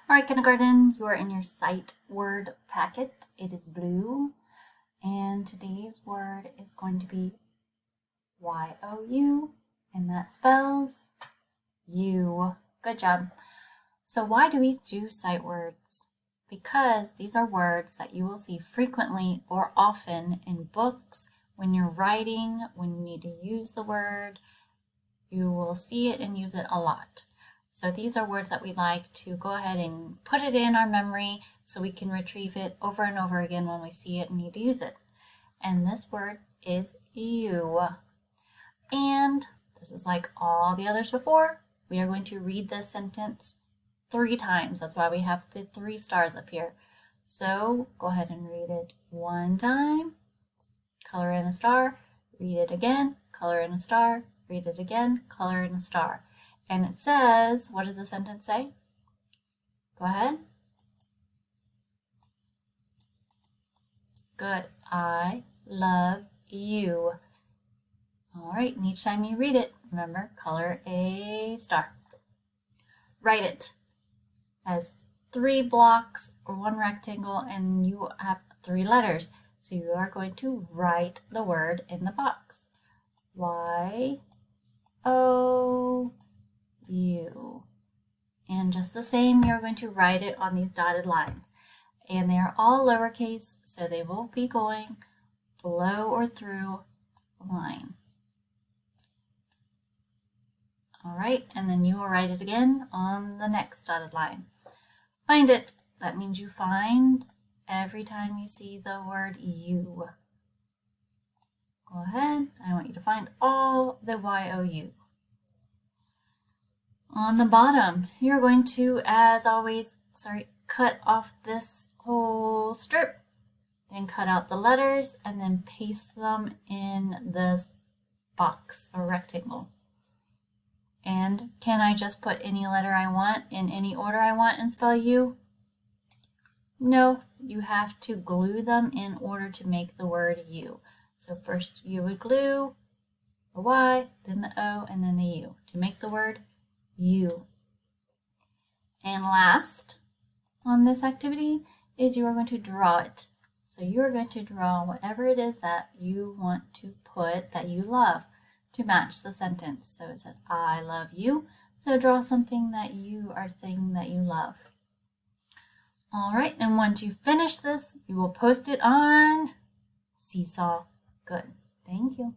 All right, kindergarten, you are in your sight word packet. It is blue, and today's word is going to be Y-O-U, and that spells you. Good job. So why do we do sight words? Because these are words that you will see frequently or often in books, when you're writing, when you need to use the word, you will see it and use it a lot. So these are words that we like to go ahead and put it in our memory so we can retrieve it over and over again when we see it and need to use it. And this word is you. And this is like all the others before. We are going to read this sentence 3 times. That's why we have the 3 stars up here. So go ahead and read it 1 time, color in a star, read it again, color in a star, read it again, color in a star. And it says, what does the sentence say? Go ahead. Good. I love you. All right, and each time you read it, remember, color a star. Write it as 3 blocks or 1 rectangle, and you have 3 letters. So you are going to write the word in the box. Y-O-U. And just the same, you're going to write it on these dotted lines. And they are all lowercase, so they will be going below or through the line. All right, and then you will write it again on the next dotted line. Find it. That means you find every time you see the word you. Go ahead. I want you to find all the Y-O-U. On the bottom, you're going to, as always, cut off this whole strip. Then cut out the letters and then paste them in this box or rectangle. And can I just put any letter I want in any order I want and spell you? No, you have to glue them in order to make the word you. So first you would glue the Y, then the O, and then the U to make the word you. And last on this activity is you are going to draw it. So you are going to draw whatever it is that you want to put that you love to match the sentence. So it says, I love you. So draw something that you are saying that you love. All right, and once you finish this, you will post it on Seesaw. Good. Thank you.